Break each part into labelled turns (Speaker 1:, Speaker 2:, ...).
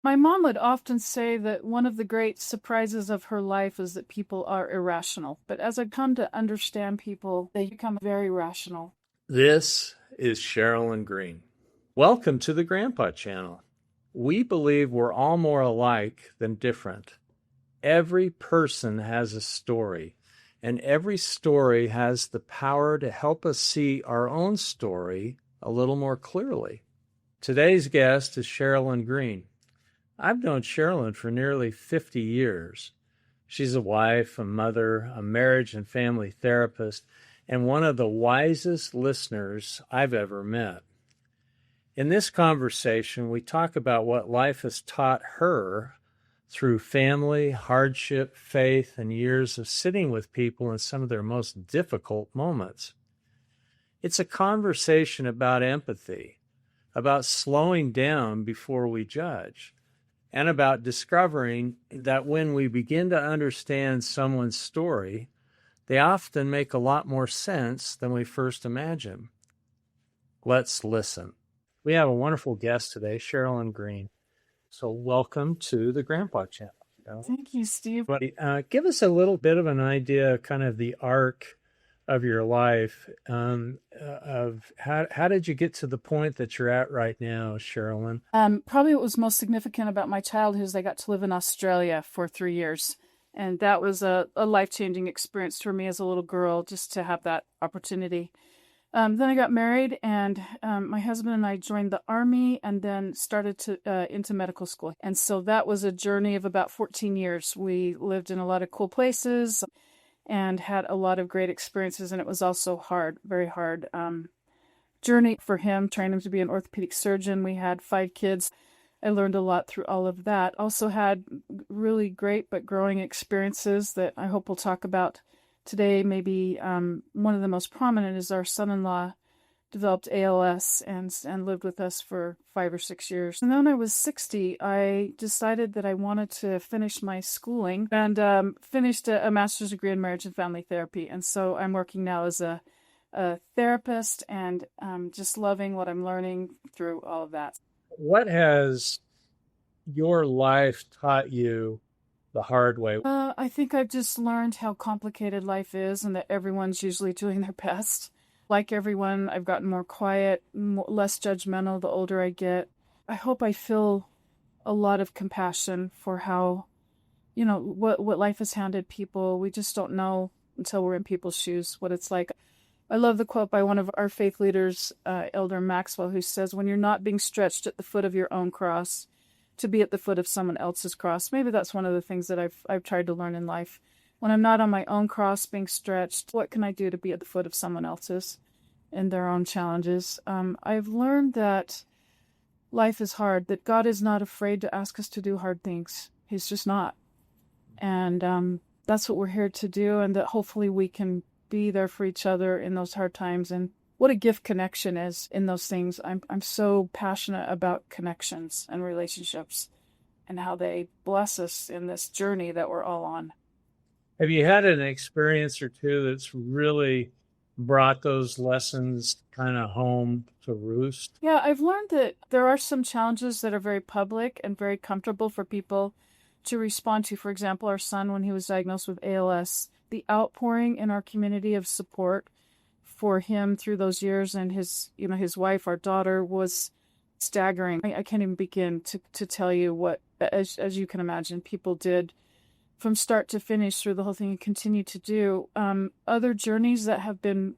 Speaker 1: My mom would often say that one of the great surprises of her life is that people are irrational. But as I've come to understand people, they become very rational.
Speaker 2: This is Sharilyn Green. Welcome to the Grandpa Channel. We believe we're all more alike than different. Every person has a story, and every story has the power to help us see our own story a little more clearly. Today's guest is Sharilyn Green. I've known Sharilyn for nearly 50 years. She's a wife, a mother, a marriage and family therapist, and one of the wisest listeners I've ever met. In this conversation, we talk about what life has taught her through family, hardship, faith, and years of sitting with people in some of their most difficult moments. It's a conversation about empathy, about slowing down before we judge, and about discovering that when we begin to understand someone's story, they often make a lot more sense than we first imagine. Let's listen. We have a wonderful guest today, Sharilyn Green. So welcome to the Grandpa Channel.
Speaker 1: Thank you, Steve.
Speaker 2: But give us a little bit of an idea, kind of the arc of your life, of how did you get to the point that you're at right now, Sharilyn?
Speaker 1: Probably what was most significant about my childhood is I got to live in Australia for 3 years. And that was a life-changing experience for me as a little girl, just to have that opportunity. Then I got married, and my husband and I joined the Army and then started into medical school. And so that was a journey of about 14 years. We lived in a lot of cool places and had a lot of great experiences, and it was also hard, very hard journey for him, trying him to be an orthopedic surgeon. We had 5 kids. I learned a lot through all of that. Also had really great but growing experiences that I hope we'll talk about today. Maybe one of the most prominent is our son-in-law developed ALS and lived with us for 5 or 6 years. And then when I was 60, I decided that I wanted to finish my schooling and finished a master's degree in marriage and family therapy. And so I'm working now as a therapist and just loving what I'm learning through all of that.
Speaker 2: What has your life taught you the hard way?
Speaker 1: I think I've just learned how complicated life is and that everyone's usually doing their best. Like everyone, I've gotten more quiet, less judgmental the older I get. I hope I feel a lot of compassion for how, what life has handed people. We just don't know until we're in people's shoes what it's like. I love the quote by one of our faith leaders, Elder Maxwell, who says, when you're not being stretched at the foot of your own cross, to be at the foot of someone else's cross. Maybe that's one of the things that I've tried to learn in life. When I'm not on my own cross being stretched, what can I do to be at the foot of someone else's and their own challenges? I've learned that life is hard, that God is not afraid to ask us to do hard things. He's just not. And that's what we're here to do, and that hopefully we can be there for each other in those hard times. And what a gift connection is in those things. I'm so passionate about connections and relationships and how they bless us in this journey that we're all on.
Speaker 2: Have you had an experience or two that's really brought those lessons kind of home to roost?
Speaker 1: Yeah, I've learned that there are some challenges that are very public and very comfortable for people to respond to. For example, our son, when he was diagnosed with ALS, the outpouring in our community of support for him through those years, and his wife, our daughter, was staggering. I can't even begin to tell you what, as you can imagine, people did from start to finish through the whole thing and continue to do. Other journeys that have been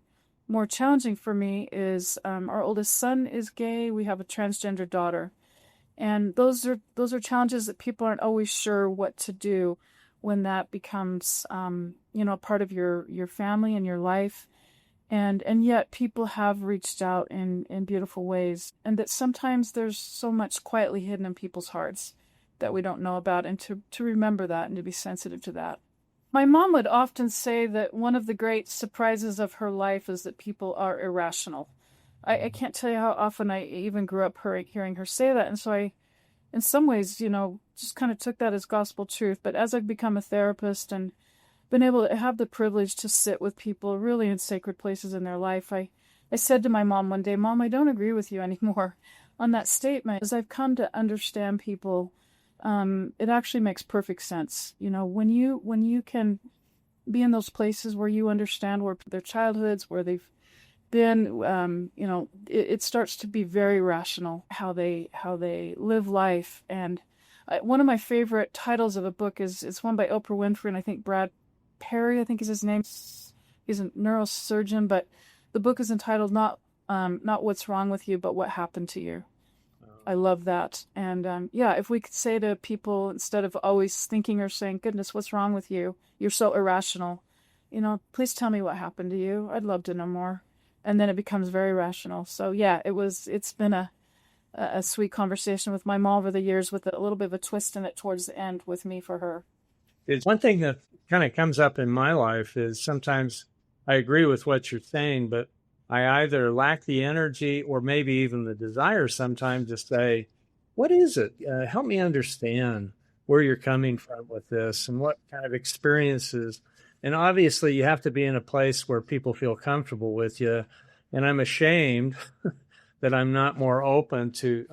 Speaker 1: more challenging for me is our oldest son is gay. We have a transgender daughter. And those are challenges that people aren't always sure what to do when that becomes part of your family and your life. And yet people have reached out in beautiful ways, and that sometimes there's so much quietly hidden in people's hearts that we don't know about, and to remember that and to be sensitive to that. My mom would often say that one of the great surprises of her life is that people are irrational. I can't tell you how often I even grew up hearing her say that, and so I, in some ways, just kind of took that as gospel truth. But as I've become a therapist and been able to have the privilege to sit with people really in sacred places in their life, I said to my mom one day, Mom, I don't agree with you anymore on that statement. As I've come to understand people it actually makes perfect sense. When you can be in those places where you understand where their childhoods, where they've been, it starts to be very rational how they live life. And one of my favorite titles of a book is it's one by Oprah Winfrey, and I think Brad Perry, I think is his name. He's a neurosurgeon, but the book is entitled not What's Wrong with You, but What Happened to You. I love that. And if we could say to people, instead of always thinking or saying, goodness, what's wrong with you? You're so irrational. Please tell me what happened to you. I'd love to know more. And then it becomes very rational. So yeah, it's been a sweet conversation with my mom over the years, with a little bit of a twist in it towards the end with me for her.
Speaker 2: It's one thing that kind of comes up in my life is sometimes I agree with what you're saying, but I either lack the energy or maybe even the desire sometimes to say, what is it? Help me understand where you're coming from with this and what kind of experiences. And obviously, you have to be in a place where people feel comfortable with you. And I'm ashamed that I'm not more open to,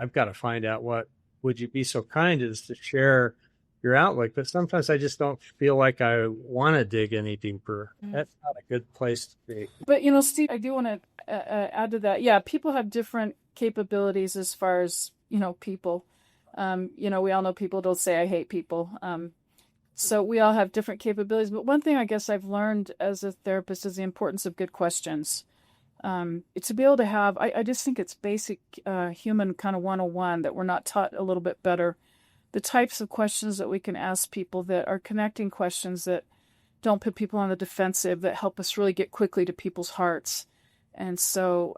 Speaker 2: I've got to find out what would you be so kind as to share your outlook. But sometimes I just don't feel like I want to dig any deeper. That's not a good place to be.
Speaker 1: But, Steve, I do want to add to that. Yeah, people have different capabilities as far as, people. We all know people don't say I hate people. So we all have different capabilities. But one thing I guess I've learned as a therapist is the importance of good questions. To be able to have, I just think it's basic human kind of 101 that we're not taught a little bit better. The types of questions that we can ask people that are connecting questions that don't put people on the defensive, that help us really get quickly to people's hearts. And so,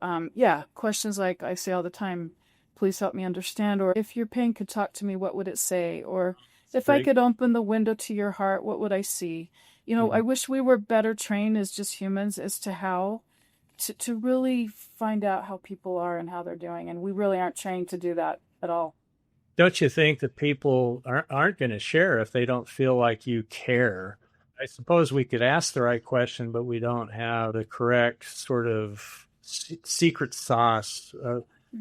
Speaker 1: questions like I say all the time, please help me understand, or if your pain could talk to me, what would it say? Or if I could open the window to your heart, what would I see? I wish we were better trained as just humans as to how to really find out how people are and how they're doing. And we really aren't trained to do that at all.
Speaker 2: Don't you think that people aren't going to share if they don't feel like you care? I suppose we could ask the right question, but we don't have the correct sort of secret sauce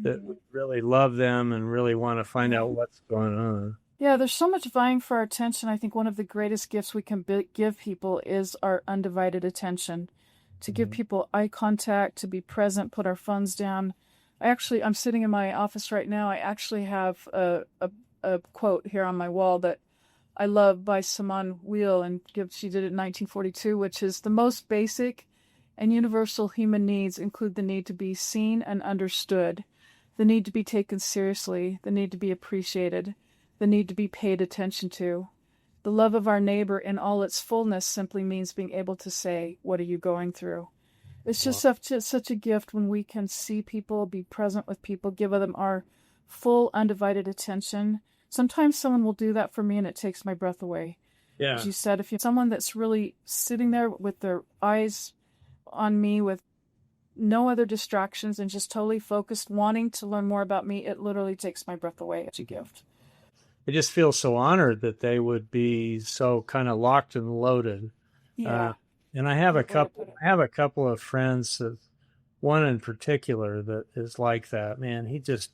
Speaker 2: that we really love them and really want to find out what's going on.
Speaker 1: Yeah, there's so much vying for our attention. I think one of the greatest gifts we can give people is our undivided attention. To give people eye contact, to be present, put our phones down. I'm sitting in my office right now. I actually have a quote here on my wall that I love by Simone Weil, and she did it in 1942, which is, the most basic and universal human needs include the need to be seen and understood, the need to be taken seriously, the need to be appreciated, the need to be paid attention to. The love of our neighbor in all its fullness simply means being able to say, what are you going through? It's just such a gift when we can see people, be present with people, give them our full, undivided attention. Sometimes someone will do that for me and it takes my breath away.
Speaker 2: Yeah.
Speaker 1: As you said, if you're someone that's really sitting there with their eyes on me with no other distractions and just totally focused, wanting to learn more about me, it literally takes my breath away. It's a gift.
Speaker 2: I just feel so honored that they would be so kind of locked and loaded.
Speaker 1: Yeah.
Speaker 2: And I have a couple of friends, one in particular that is like that. Man, he just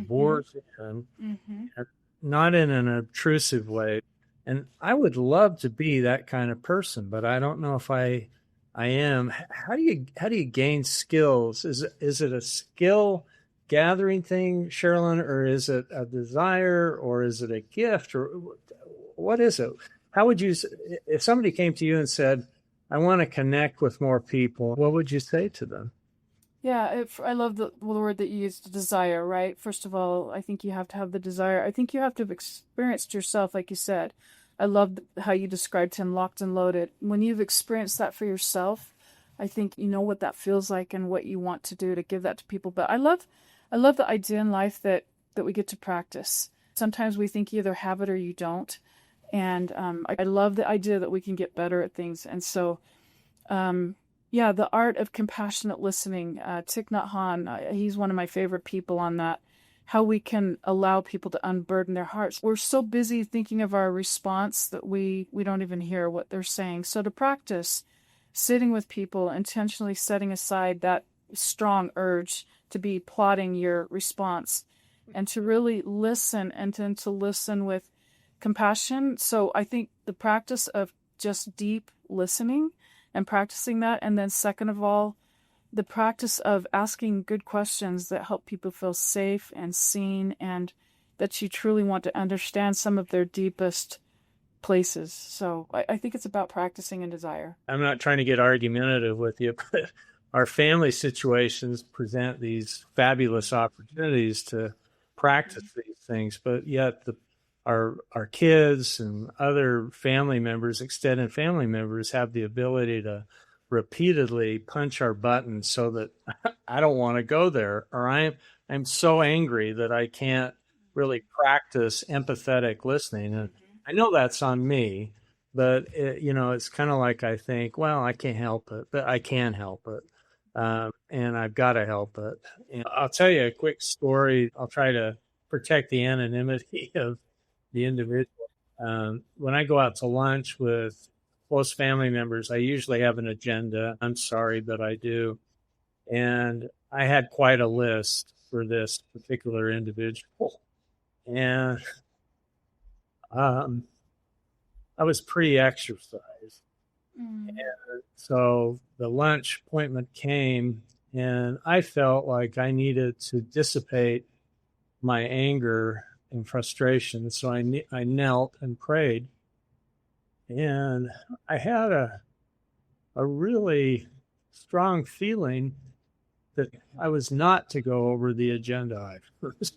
Speaker 2: bores in, not in an obtrusive way. And I would love to be that kind of person, but I don't know if I am. How do you gain skills? Is it a skill gathering thing, Sharilyn, or is it a desire, or is it a gift, or what is it? How would you, if somebody came to you and said, I want to connect with more people, what would you say to them?
Speaker 1: Yeah, I love the word that you used, desire, right? First of all, I think you have to have the desire. I think you have to have experienced yourself, like you said. I love how you described him, locked and loaded. When you've experienced that for yourself, I think you know what that feels like and what you want to do to give that to people. But I love the idea in life that we get to practice. Sometimes we think you either have it or you don't. And I love the idea that we can get better at things. And so, the art of compassionate listening, Thich Nhat Hanh, he's one of my favorite people on that. How we can allow people to unburden their hearts. We're so busy thinking of our response that we don't even hear what they're saying. So to practice sitting with people, intentionally setting aside that strong urge to be plotting your response, and to really listen, and then to listen with compassion. So I think the practice of just deep listening and practicing that, and then second of all, the practice of asking good questions that help people feel safe and seen, and that you truly want to understand some of their deepest places. So I think it's about practicing and desire.
Speaker 2: I'm not trying to get argumentative with you, but our family situations present these fabulous opportunities to practice these things, but yet our kids and other family members, extended family members, have the ability to repeatedly punch our buttons so that I don't want to go there, or I'm so angry that I can't really practice empathetic listening. And I know that's on me, but it's kind of like I think, well, I can't help it, but I can help it, and I've got to help it. And I'll tell you a quick story. I'll try to protect the anonymity of the individual. When I go out to lunch with close family members, I usually have an agenda. I'm sorry, but I do. And I had quite a list for this particular individual. And I was pre-exercised. And so the lunch appointment came, and I felt like I needed to dissipate my anger and frustration. So I knelt and prayed. And I had a really strong feeling that I was not to go over the agenda items,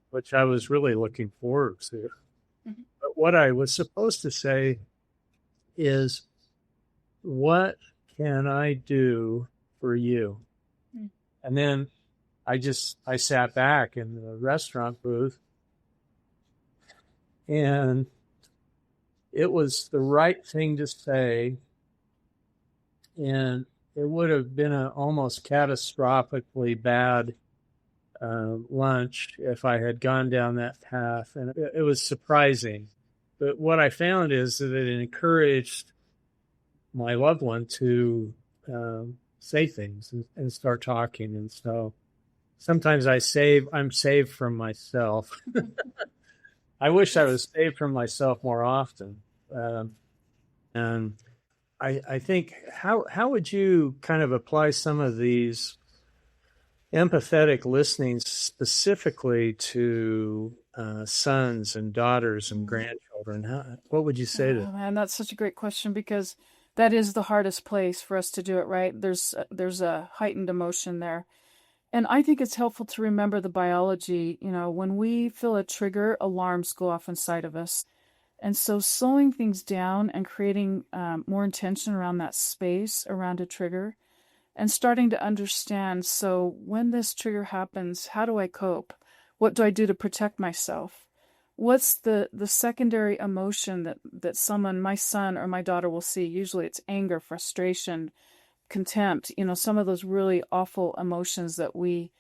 Speaker 2: which I was really looking forward to. But what I was supposed to say is, what can I do for you? And then I sat back in the restaurant booth, and it was the right thing to say. And it would have been an almost catastrophically bad lunch if I had gone down that path. And it was surprising. But what I found is that it encouraged my loved one to say things and start talking. And so sometimes I'm saved from myself. I wish I was saved from myself more often. And I think, how would you kind of apply some of these empathetic listening specifically to sons and daughters and grandchildren? What would you say to them?
Speaker 1: Man, that's such a great question, because that is the hardest place for us to do it, right? There's a heightened emotion there. And I think it's helpful to remember the biology. When we feel a trigger, alarms go off inside of us. And so slowing things down and creating more intention around that space, around a trigger, and starting to understand, so when this trigger happens, how do I cope? What do I do to protect myself? What's the secondary emotion that someone, my son or my daughter, will see? Usually it's anger, frustration, contempt, some of those really awful emotions that we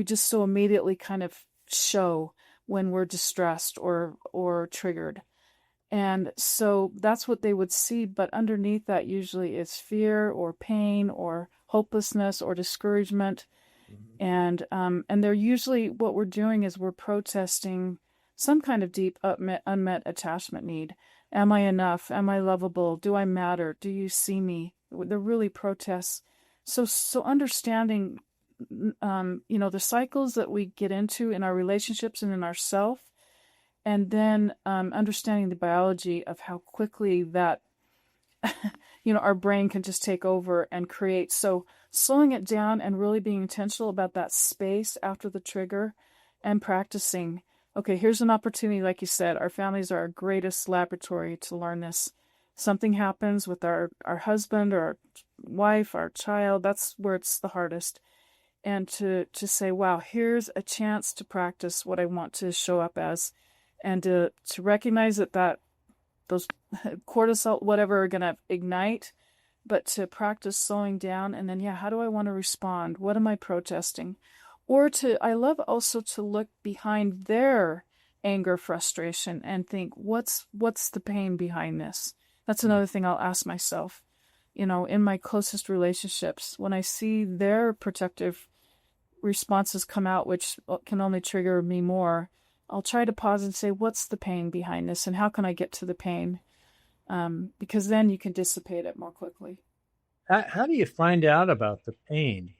Speaker 1: just so immediately kind of show when we're distressed or triggered. And so that's what they would see. But underneath that usually is fear or pain or hopelessness or discouragement. And they're usually, what we're doing is we're protesting some kind of deep unmet attachment need. Am I enough? Am I lovable? Do I matter? Do you see me? They're really protests. So understanding, the cycles that we get into in our relationships and in ourself, and then understanding the biology of how quickly that, our brain can just take over and create. So slowing it down and really being intentional about that space after the trigger, and practicing. Okay, here's an opportunity, like you said, our families are our greatest laboratory to learn this. Something happens with our husband or our wife, our child, that's where it's the hardest. And to say, wow, here's a chance to practice what I want to show up as, and to recognize that those cortisol, whatever, are going to ignite, but to practice slowing down. And then, how do I want to respond? What am I protesting? Or I love also to look behind their anger, frustration, and think, what's the pain behind this? That's another thing I'll ask myself. In my closest relationships, when I see their protective responses come out, which can only trigger me more, I'll try to pause and say, what's the pain behind this and how can I get to the pain? Because then you can dissipate it more quickly.
Speaker 2: How do you find out about the pain,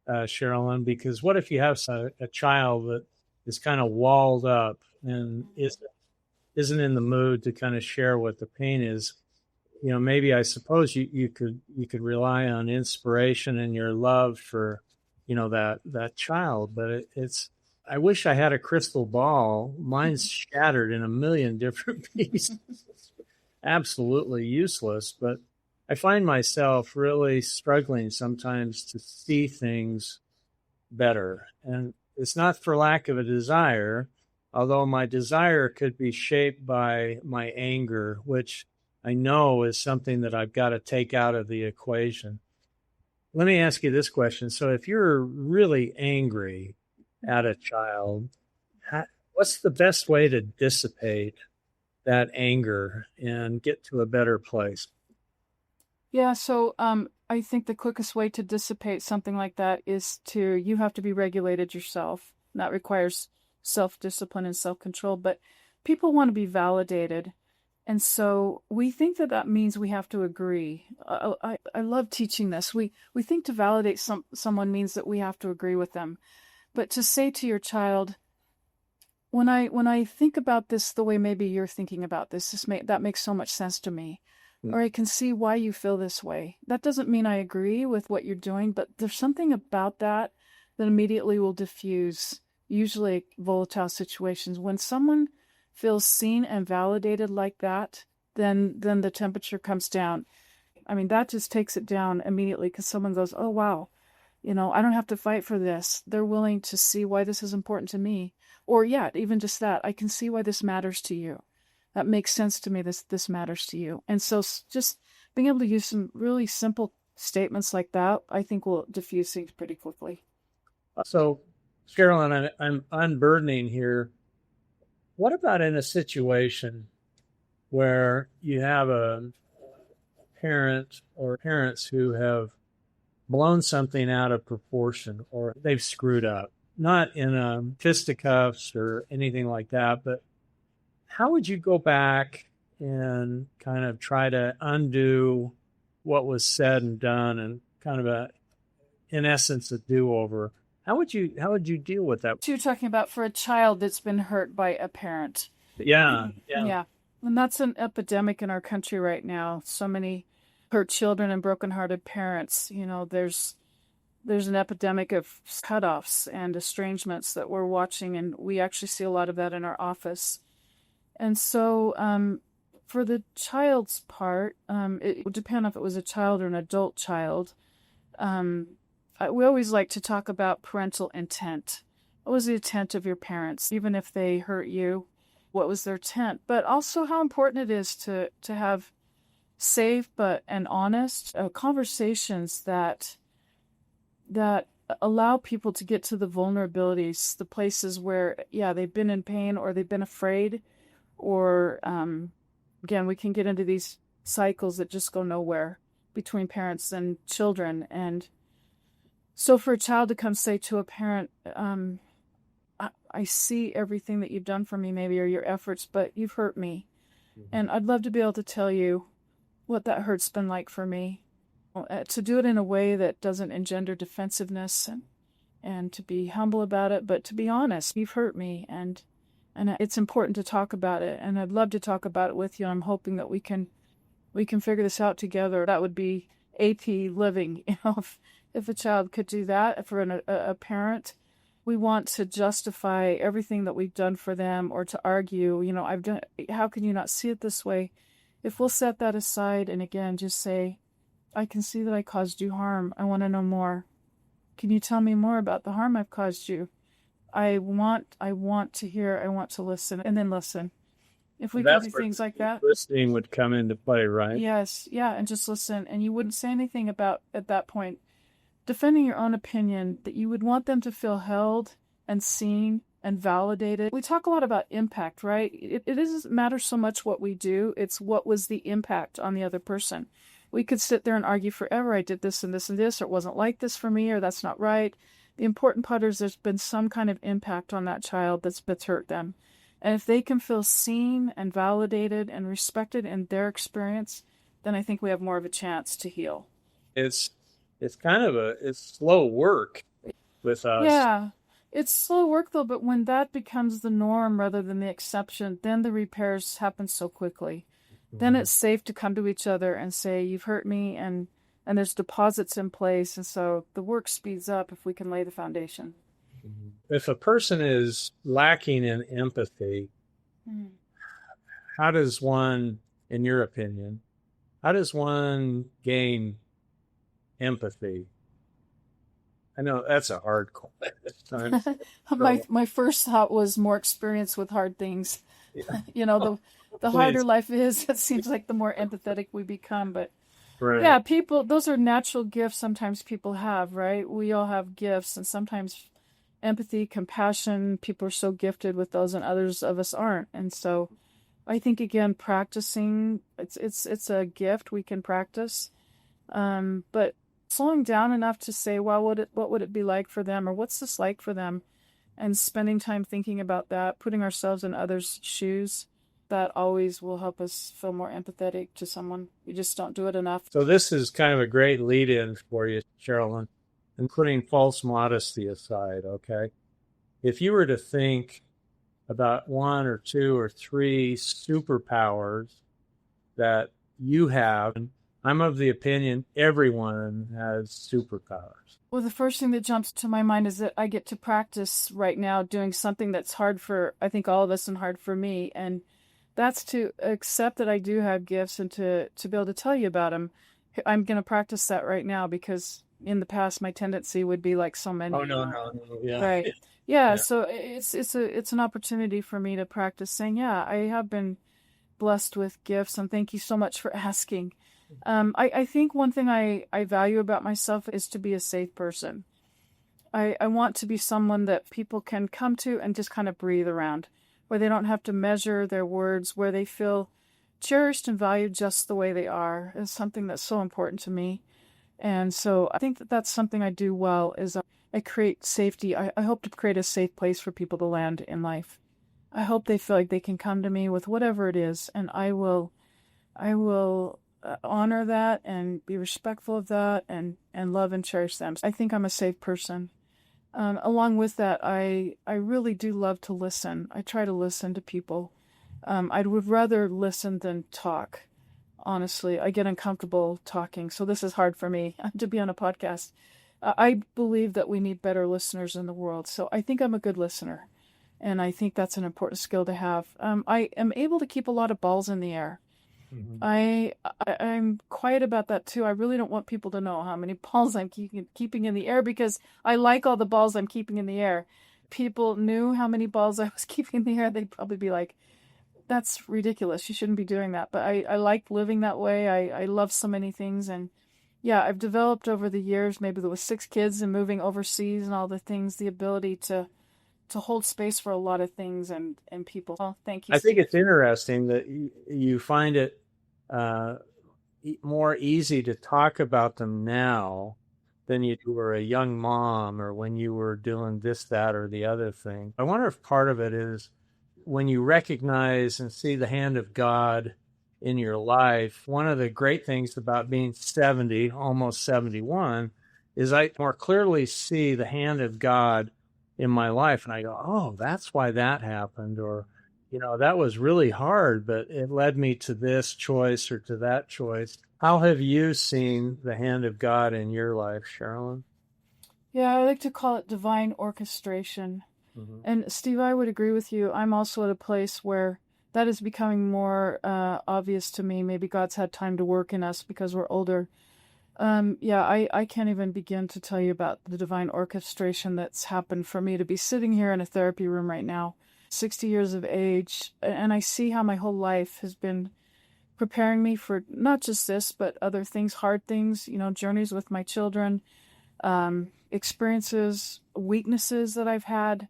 Speaker 2: Sherilyn? Because what if you have a child that is kind of walled up and isn't in the mood to kind of share what the pain is? Maybe I suppose you could rely on inspiration and your love for, that child. But it's I wish I had a crystal ball. Mine's shattered in a million different pieces. Absolutely useless. But I find myself really struggling sometimes to see things better. And it's not for lack of a desire, although my desire could be shaped by my anger, which I know is something that I've got to take out of the equation. Let me ask you this question. So if you're really angry at a child, what's the best way to dissipate that anger and get to a better place?
Speaker 1: Yeah, so I think the quickest way to dissipate something like that is you have to be regulated yourself. And that requires self-discipline and self-control, but people want to be validated. And so we think that means we have to agree. I love teaching this. We think to validate someone means that we have to agree with them. But to say to your child, when I think about this the way maybe you're thinking about this, that makes so much sense to me. Or I can see why you feel this way. That doesn't mean I agree with what you're doing, but there's something about that immediately will diffuse, usually volatile situations. When someone feels seen and validated like that, then the temperature comes down. I mean, that just takes it down immediately because someone goes, oh, wow, I don't have to fight for this. They're willing to see why this is important to me. Or yeah, even just that, I can see why this matters to you. That makes sense to me. This matters to you. And so just being able to use some really simple statements like that, I think will diffuse things pretty quickly.
Speaker 2: So, Sherilyn, I'm unburdening here. What about in a situation where you have a parent or parents who have blown something out of proportion or they've screwed up? Not in fisticuffs or anything like that, but how would you go back and kind of try to undo what was said and done and kind of in essence, a do-over? How would you deal with that?
Speaker 1: You're talking about for a child that's been hurt by a parent.
Speaker 2: Yeah.
Speaker 1: Yeah. And that's an epidemic in our country right now. So many hurt children and brokenhearted parents. There's an epidemic of cutoffs and estrangements that we're watching, and we actually see a lot of that in our office. And so for the child's part, it would depend if it was a child or an adult child. We always like to talk about parental intent. What was the intent of your parents? Even if they hurt you, what was their intent? But also how important it is to have safe and honest conversations that allow people to get to the vulnerabilities, the places where, yeah, they've been in pain or they've been afraid, or again, we can get into these cycles that just go nowhere between parents and children. And so for a child to come say to a parent, I see everything that you've done for me, maybe, or your efforts, but you've hurt me. Mm-hmm. And I'd love to be able to tell you what that hurt's been like for me. To do it in a way that doesn't engender defensiveness and to be humble about it, but to be honest, you've hurt me, and it's important to talk about it, and I'd love to talk about it with you. I'm hoping that we can figure this out together. That would be AP living, if a child could do that for a parent. We want to justify everything that we've done for them or to argue, I've done. How can you not see it this way? If we'll set that aside and again just say, I can see that I caused you harm. I want to know more. Can you tell me more about the harm I've caused you? I want to hear, I want to listen, and then listen. If we could do things like that.
Speaker 2: Listening would come into play, right?
Speaker 1: Yes, yeah, and just listen. And you wouldn't say anything about, at that point, defending your own opinion, that you would want them to feel held and seen and validated. We talk a lot about impact, right? It doesn't matter so much what we do, it's what was the impact on the other person. We could sit there and argue forever, I did this and this and this, or it wasn't like this for me, or that's not right. The important part is there's been some kind of impact on that child that's hurt them. And if they can feel seen and validated and respected in their experience, then I think we have more of a chance to heal.
Speaker 2: It's it's kind of it's slow work with us.
Speaker 1: Yeah, it's slow work though, but when that becomes the norm rather than the exception, then the repairs happen so quickly. Then
Speaker 2: Mhm.
Speaker 1: it's safe to come to each other and say, "You've hurt me," and there's deposits in place, and so the work speeds up if we can lay the foundation.
Speaker 2: If a person is lacking in empathy,
Speaker 1: Mm.
Speaker 2: how does one, in your opinion, how does one gain empathy? I know that's a hard question.
Speaker 1: my
Speaker 2: So,
Speaker 1: my first thought was more experience with hard things.
Speaker 2: yeah,
Speaker 1: You know, the harder
Speaker 2: please.
Speaker 1: life is, it seems like the more empathetic we become. But
Speaker 2: Right.
Speaker 1: yeah, people, those are natural gifts sometimes people have, right? We all have gifts, and sometimes empathy, compassion, people are so gifted with those, and others of us aren't. And so I think again, practicing, it's a gift we can practice. But slowing down enough to say, well, what would it be like for them, or what's this like for them, and spending time thinking about that, putting ourselves in others' shoes, that always will help us feel more empathetic to someone. We just don't do it enough.
Speaker 2: So this is kind of a great lead-in for you, Sherilyn, and putting false modesty aside, okay? If you were to think about one or two or three superpowers that you have, I'm of the opinion everyone has superpowers.
Speaker 1: Well, the first thing that jumps to my mind is that I get to practice right now doing something that's hard for, I think, all of us and hard for me. And that's to accept that I do have gifts and to be able to tell you about them. I'm going to practice that right now because in the past, my tendency would be like so
Speaker 2: Oh
Speaker 1: many,
Speaker 2: no, no, no. Yeah.
Speaker 1: Right. Yeah,
Speaker 2: Yeah.
Speaker 1: so it's an opportunity for me to practice saying, yeah, I have been blessed with gifts, and thank you so much for asking. I think one thing I value about myself is to be a safe person. I want to be someone that people can come to and just kind of breathe around, where they don't have to measure their words, where they feel cherished and valued just the way they are, is something that's so important to me. And so I think that that's something I do well is I create safety. I hope to create a safe place for people to land in life. I hope they feel like they can come to me with whatever it is, and I will honor that and be respectful of that and love and cherish them. I think I'm a safe person. Along with that, I really do love to listen. I try to listen to people. I would rather listen than talk. Honestly, I get uncomfortable talking, so this is hard for me to be on a podcast. I believe that we need better listeners in the world, so I think I'm a good listener, and I think that's an important skill to have. I am able to keep a lot of balls in the air.
Speaker 2: Mhm.
Speaker 1: I'm quiet about that too. I really don't want people to know how many balls I'm keeping in the air because I like all the balls I'm keeping in the air. People knew how many balls I was keeping in the air, they'd probably be like, that's ridiculous. You shouldn't be doing that. But I like living that way. I love so many things. And yeah, I've developed over the years, maybe there was 6 kids and moving overseas and all the things, the ability to hold space for a lot of things and people. Oh, thank you,
Speaker 2: I think
Speaker 1: Steve.
Speaker 2: it's interesting that you find it uh, more easy to talk about them now than you were a young mom or when you were doing this, that, or the other thing. I wonder if part of it is when you recognize and see the hand of God in your life. One of the great things about being 70, almost 71, is I more clearly see the hand of God in my life. And I go, oh, that's why that happened. Or, that was really hard, but it led me to this choice or to that choice. How have you seen the hand of God in your life, Sharilyn?
Speaker 1: Yeah, I like to call it divine orchestration.
Speaker 2: Mm-hmm.
Speaker 1: And Steve, I would agree with you. I'm also at a place where that is becoming more obvious to me. Maybe God's had time to work in us because we're older. Yeah, I can't even begin to tell you about the divine orchestration that's happened for me to be sitting here in a therapy room right now, 60 years of age, and I see how my whole life has been preparing me for not just this, but other things, hard things, journeys with my children, experiences, weaknesses that I've had,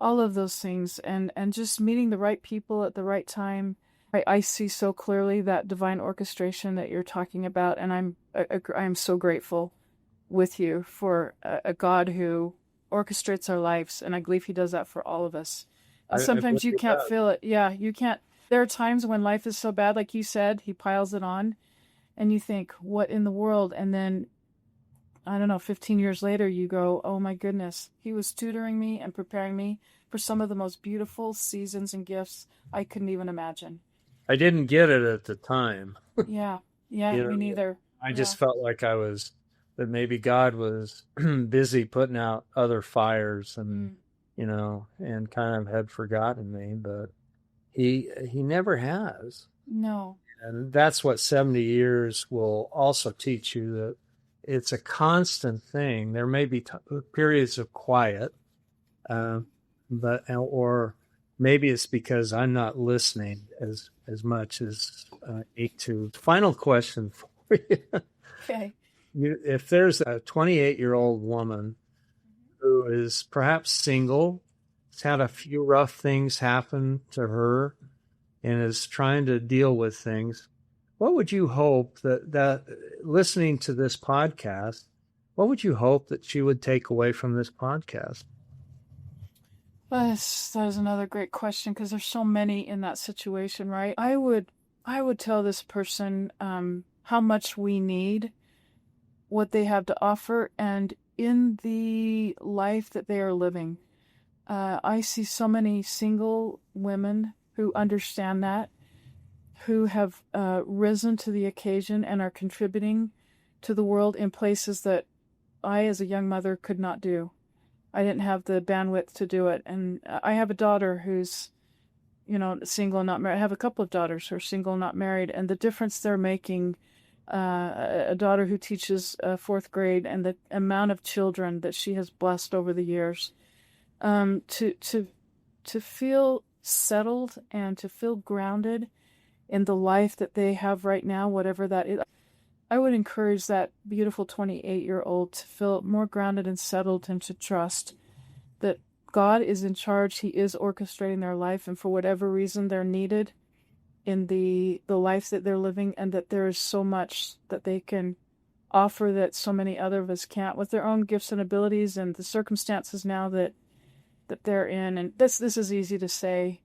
Speaker 1: all of those things, and just meeting the right people at the right time. I see so clearly that divine orchestration that you're talking about, and I'm so grateful with you for a God who orchestrates our lives, and I believe he does that for all of us. And
Speaker 2: I
Speaker 1: sometimes
Speaker 2: believe
Speaker 1: you
Speaker 2: it
Speaker 1: can't
Speaker 2: does.
Speaker 1: feel it. Yeah, you can't. There are times when life is so bad, like you said, he piles it on, and you think, what in the world? And then, I don't know, 15 years later, you go, oh my goodness, he was tutoring me and preparing me for some of the most beautiful seasons and gifts I couldn't even imagine.
Speaker 2: I didn't get it at the time.
Speaker 1: Yeah, yeah,
Speaker 2: You
Speaker 1: me
Speaker 2: know,
Speaker 1: neither.
Speaker 2: I
Speaker 1: Yeah.
Speaker 2: just felt like that maybe God was busy putting out other fires and,
Speaker 1: Mm,
Speaker 2: and kind of had forgotten me, but he never has.
Speaker 1: no.
Speaker 2: And that's what 70 years will also teach you, that it's a constant thing. There may be periods of quiet, uh, or maybe it's because I'm not listening as much as I need to. Final question for you.
Speaker 1: Okay.
Speaker 2: If there's a 28-year-old woman who is perhaps single, has had a few rough things happen to her, and is trying to deal with things, what would you hope that listening to this podcast, what would you hope that she would take away from this podcast?
Speaker 1: That is another great question because there's so many in that situation, right? I would tell this person how much we need what they have to offer and in the life that they are living. I see so many single women who understand that, who have risen to the occasion and are contributing to the world in places that I, as a young mother, could not do. I didn't have the bandwidth to do it. And I have a daughter who's, single and not married. I have a couple of daughters who are single and not married. And the difference they're making, a daughter who teaches fourth grade and the amount of children that she has blessed over the years, to feel settled and to feel grounded in the life that they have right now, whatever that is. I would encourage that beautiful 28-year-old to feel more grounded and settled and to trust that God is in charge. He is orchestrating their life, and for whatever reason they're needed in the life that they're living, and that there is so much that they can offer that so many other of us can't with their own gifts and abilities and the circumstances now that they're in. And this is easy to say.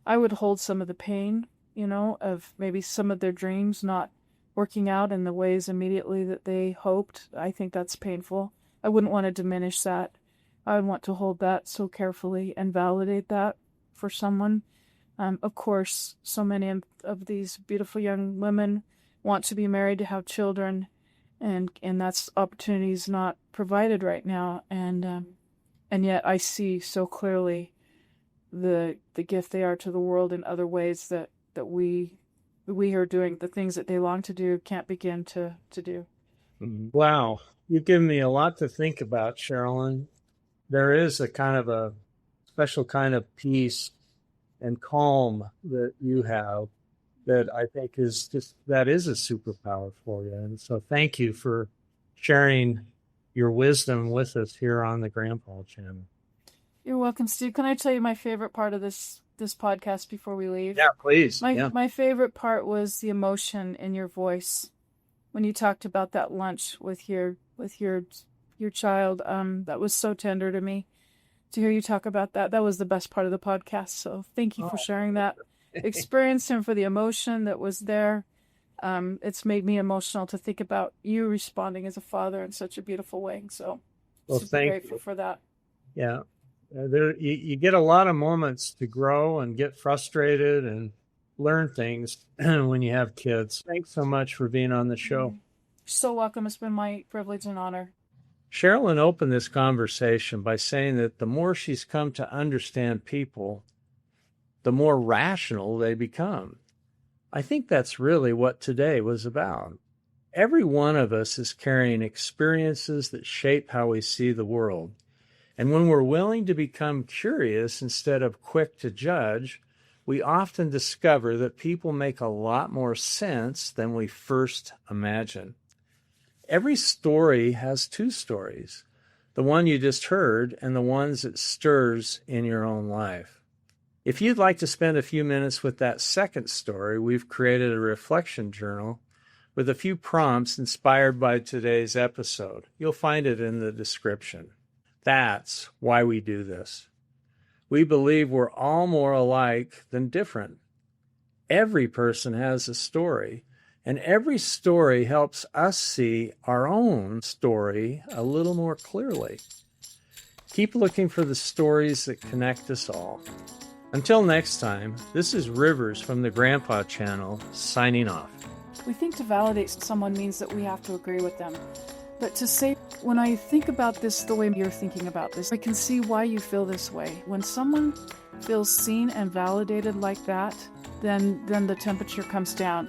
Speaker 1: I would hold some of the pain, of maybe some of their dreams not working out in the ways immediately that they hoped. I think that's painful. I wouldn't want to diminish that. I would want to hold that so carefully and validate that for someone. Of course, so many of these beautiful young women want to be married, to have children, and that's opportunities not provided right now. And yet I see so clearly the gift they are to the world in other ways that we are doing the things that they long to do, can't begin to do.
Speaker 2: Wow. You've given me a lot to think about, Sherilyn. There is a kind of a special kind of peace and calm that you have that I think that is a superpower for you. And so thank you for sharing your wisdom with us here on the Grandpa Channel.
Speaker 1: You're welcome, Steve. Can I tell you my favorite part of this podcast before we leave?
Speaker 2: Yeah, please.
Speaker 1: My favorite part was the emotion in your voice when you talked about that lunch with your child. That was so tender to me to hear you talk about that. That was the best part of the podcast. So thank you for sharing that experience and for the emotion that was there. It's made me emotional to think about you responding as a father in such a beautiful way. So super grateful for that.
Speaker 2: Yeah. You get a lot of moments to grow and get frustrated and learn things when you have kids. Thanks so much for being on the show.
Speaker 1: You're so welcome. It's been my privilege and honor.
Speaker 2: Sharilyn opened this conversation by saying that the more she's come to understand people, the more rational they become. I think that's really what today was about. Every one of us is carrying experiences that shape how we see the world. And when we're willing to become curious instead of quick to judge, we often discover that people make a lot more sense than we first imagined. Every story has two stories, the one you just heard and the ones it stirs in your own life. If you'd like to spend a few minutes with that second story, we've created a reflection journal with a few prompts inspired by today's episode. You'll find it in the description. That's why we do this. We believe we're all more alike than different. Every person has a story, and every story helps us see our own story a little more clearly. Keep looking for the stories that connect us all. Until next time, this is Rivers from the Grandpa Channel, signing off.
Speaker 1: We think to validate someone means that we have to agree with them. But to say, when I think about this the way you're thinking about this, I can see why you feel this way. When someone feels seen and validated like that, then the temperature comes down.